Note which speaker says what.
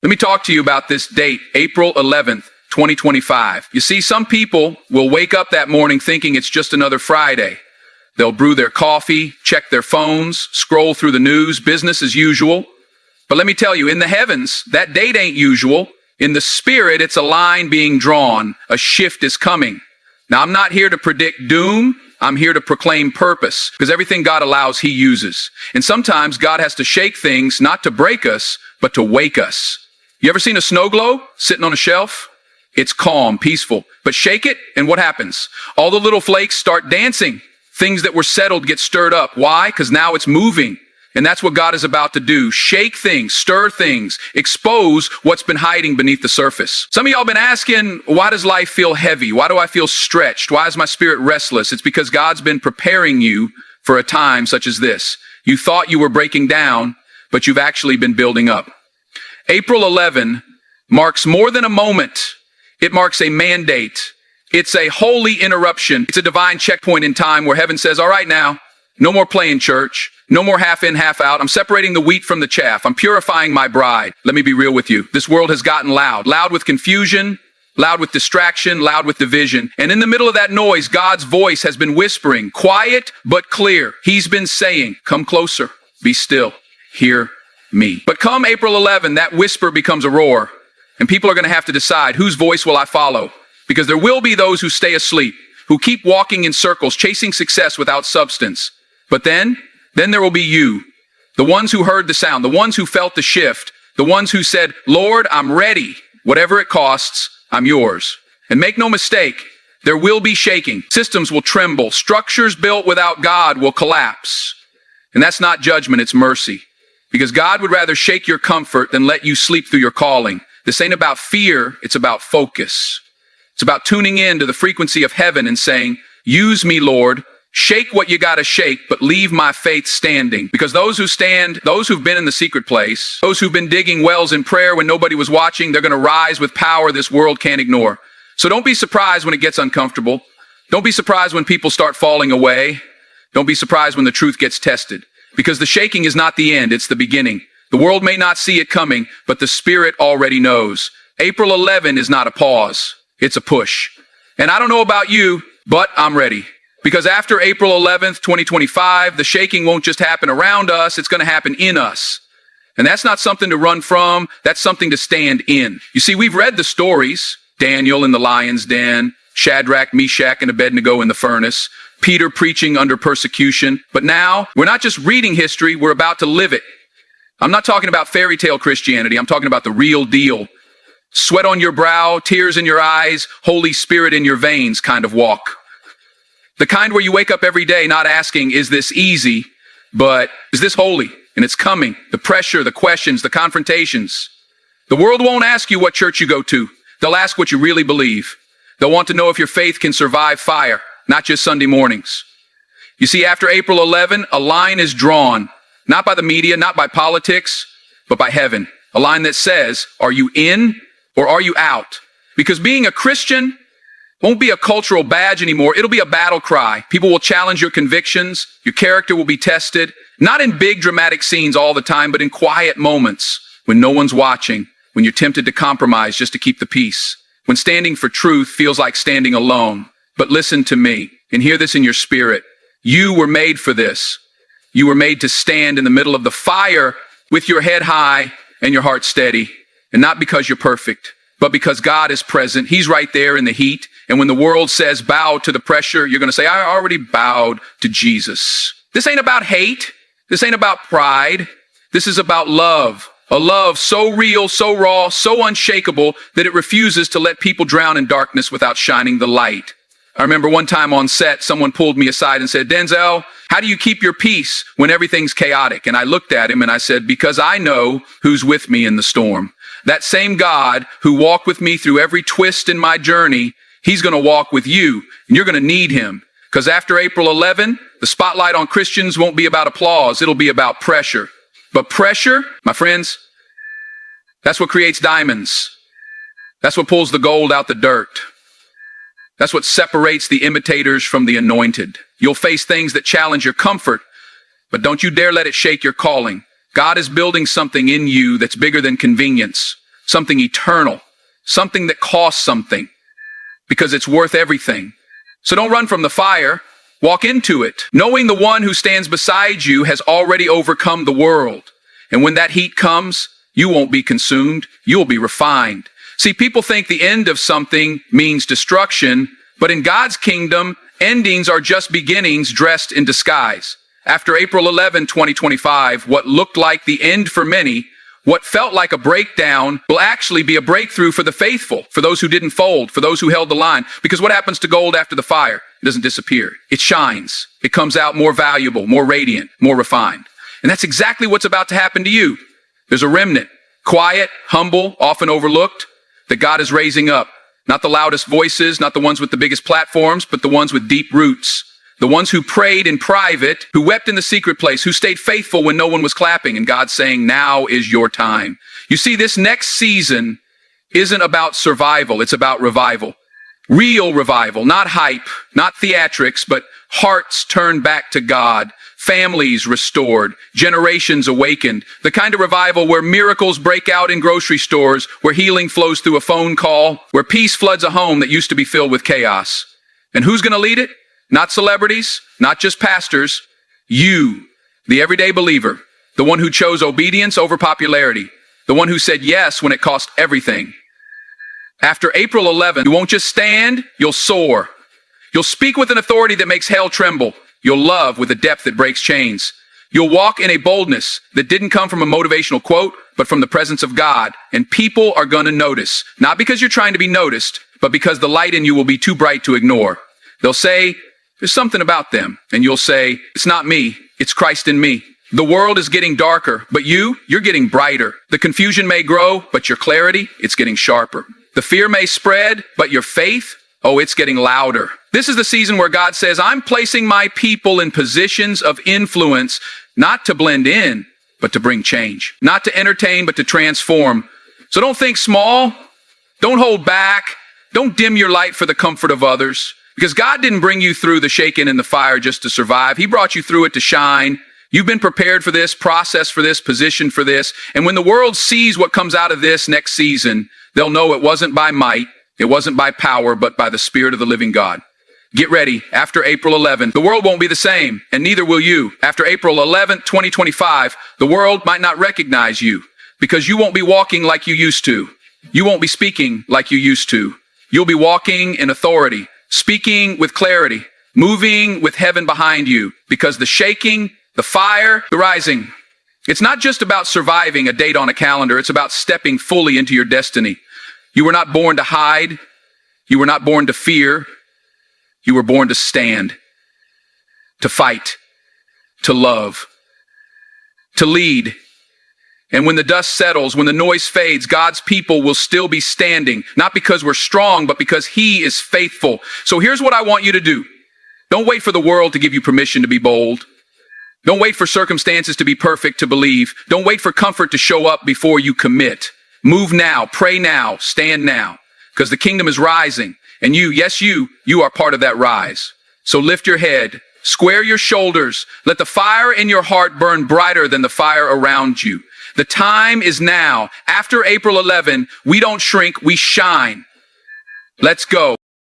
Speaker 1: Let me talk to you about this date, April 11th, 2025. You see, some people will wake up that morning thinking it's just another Friday. They'll brew their coffee, check their phones, scroll through the news, business as usual. But let me tell you, in the heavens, that date ain't usual. In the spirit, it's a line being drawn. A shift is coming. Now, I'm not here to predict doom. I'm here to proclaim purpose, because everything God allows, he uses. And sometimes God has to shake things, not to break us, but to wake us. You ever seen a snow globe sitting on a shelf? It's calm, peaceful. But shake it, and what happens? All the little flakes start dancing. Things that were settled get stirred up. Why? Because now it's moving. And that's what God is about to do. Shake things, stir things, expose what's been hiding beneath the surface. Some of y'all been asking, why does life feel heavy? Why do I feel stretched? Why is my spirit restless? It's because God's been preparing you for a time such as this. You thought you were breaking down, but you've actually been building up. April 11 marks more than a moment. It marks a mandate. It's a holy interruption. It's a divine checkpoint in time where heaven says, all right now, no more playing church. No more half in, half out. I'm separating the wheat from the chaff. I'm purifying my bride. Let me be real with you. This world has gotten loud. Loud with confusion, loud with distraction, loud with division. And in the middle of that noise, God's voice has been whispering, quiet but clear. He's been saying, come closer, be still, hear me. But come April 11, that whisper becomes a roar. And people are going to have to decide, whose voice will I follow? Because there will be those who stay asleep, who keep walking in circles, chasing success without substance. But then there will be you, the ones who heard the sound, the ones who felt the shift, the ones who said, Lord, I'm ready. Whatever it costs, I'm yours. And make no mistake, there will be shaking. Systems will tremble. Structures built without God will collapse. And that's not judgment, it's mercy. Because God would rather shake your comfort than let you sleep through your calling. This ain't about fear, it's about focus. It's about tuning in to the frequency of heaven and saying, use me, Lord. Shake what you gotta shake, but leave my faith standing. Because those who stand, those who've been in the secret place, those who've been digging wells in prayer when nobody was watching, they're gonna rise with power this world can't ignore. So don't be surprised when it gets uncomfortable. Don't be surprised when people start falling away. Don't be surprised when the truth gets tested. Because the shaking is not the end, it's the beginning. The world may not see it coming, but the Spirit already knows. April 11 is not a pause, it's a push. And I don't know about you, but I'm ready. Because after April 11th, 2025, the shaking won't just happen around us, it's going to happen in us. And that's not something to run from, that's something to stand in. You see, we've read the stories, Daniel in the lion's den, Shadrach, Meshach, and Abednego in the furnace, Peter preaching under persecution. But now, we're not just reading history, we're about to live it. I'm not talking about fairy tale Christianity, I'm talking about the real deal. Sweat on your brow, tears in your eyes, Holy Spirit in your veins kind of walk. The kind where you wake up every day not asking, is this easy, but is this holy? And it's coming. The pressure, the questions, the confrontations. The world won't ask you what church you go to. They'll ask what you really believe. They'll want to know if your faith can survive fire, not just Sunday mornings. You see, after April 11, a line is drawn, not by the media, not by politics, but by heaven. A line that says, are you in or are you out? Because being a Christian won't be a cultural badge anymore. It'll be a battle cry. People will challenge your convictions. Your character will be tested. Not in big dramatic scenes all the time, but in quiet moments when no one's watching, when you're tempted to compromise just to keep the peace, when standing for truth feels like standing alone. But listen to me and hear this in your spirit. You were made for this. You were made to stand in the middle of the fire with your head high and your heart steady. And not because you're perfect, but because God is present. He's right there in the heat. And when the world says bow to the pressure, you're going to say, I already bowed to Jesus. This ain't about hate. This ain't about pride. This is about love. A love so real, so raw, so unshakable that it refuses to let people drown in darkness without shining the light. I remember one time on set, someone pulled me aside and said, Denzel, how do you keep your peace when everything's chaotic? And I looked at him and I said, because I know who's with me in the storm. That same God who walked with me through every twist in my journey, he's going to walk with you, and you're going to need him. Because after April 11, the spotlight on Christians won't be about applause, it'll be about pressure. But pressure, my friends, that's what creates diamonds. That's what pulls the gold out the dirt. That's what separates the imitators from the anointed. You'll face things that challenge your comfort, but don't you dare let it shake your calling. God is building something in you that's bigger than convenience. something eternal, something that costs something, because it's worth everything. So don't run from the fire. Walk into it, knowing the one who stands beside you has already overcome the world. And when that heat comes, you won't be consumed. You'll be refined. See, people think the end of something means destruction, but in God's kingdom, endings are just beginnings dressed in disguise. After April 11, 2025, what looked like the end for many, what felt like a breakdown, will actually be a breakthrough for the faithful, for those who didn't fold, for those who held the line. Because what happens to gold after the fire? It doesn't disappear. It shines. It comes out more valuable, more radiant, more refined. And that's exactly what's about to happen to you. There's a remnant, quiet, humble, often overlooked, that God is raising up. Not the loudest voices, not the ones with the biggest platforms, but the ones with deep roots. The ones who prayed in private, who wept in the secret place, who stayed faithful when no one was clapping, and God's saying, now is your time. You see, this next season isn't about survival, it's about revival. Real revival, not hype, not theatrics, but hearts turned back to God, families restored, generations awakened. The kind of revival where miracles break out in grocery stores, where healing flows through a phone call, where peace floods a home that used to be filled with chaos. And who's going to lead it? Not celebrities, not just pastors. You, the everyday believer, the one who chose obedience over popularity, the one who said yes when it cost everything. After April 11, you won't just stand, you'll soar. You'll speak with an authority that makes hell tremble. You'll love with a depth that breaks chains. You'll walk in a boldness that didn't come from a motivational quote, but from the presence of God. And people are going to notice, not because you're trying to be noticed, but because the light in you will be too bright to ignore. They'll say, there's something about them. And you'll say, it's not me, it's Christ in me. The world is getting darker, but you're getting brighter. The confusion may grow, but your clarity, it's getting sharper. The fear may spread, but your faith, it's getting louder. This is the season where God says, I'm placing my people in positions of influence, not to blend in, but to bring change. Not to entertain, but to transform. So don't think small. Don't hold back. Don't dim your light for the comfort of others. Because God didn't bring you through the shaking and the fire just to survive. He brought you through it to shine. You've been prepared for this, processed for this, positioned for this. And when the world sees what comes out of this next season, they'll know it wasn't by might, it wasn't by power, but by the Spirit of the living God. Get ready. After April 11, the world won't be the same, and neither will you. After April 11, 2025, the world might not recognize you because you won't be walking like you used to. You won't be speaking like you used to. You'll be walking in authority, speaking with clarity, moving with heaven behind you, because the shaking, the fire, the rising, it's not just about surviving a date on a calendar. It's about stepping fully into your destiny. You were not born to hide. You were not born to fear. You were born to stand, to fight, to love, to lead. And when the dust settles, when the noise fades, God's people will still be standing, not because we're strong, but because He is faithful. So here's what I want you to do. Don't wait for the world to give you permission to be bold. Don't wait for circumstances to be perfect to believe. Don't wait for comfort to show up before you commit. Move now, pray now, stand now, because the kingdom is rising. And you are part of that rise. So lift your head, square your shoulders, let the fire in your heart burn brighter than the fire around you. The time is now. After April 11, we don't shrink, we shine. Let's go.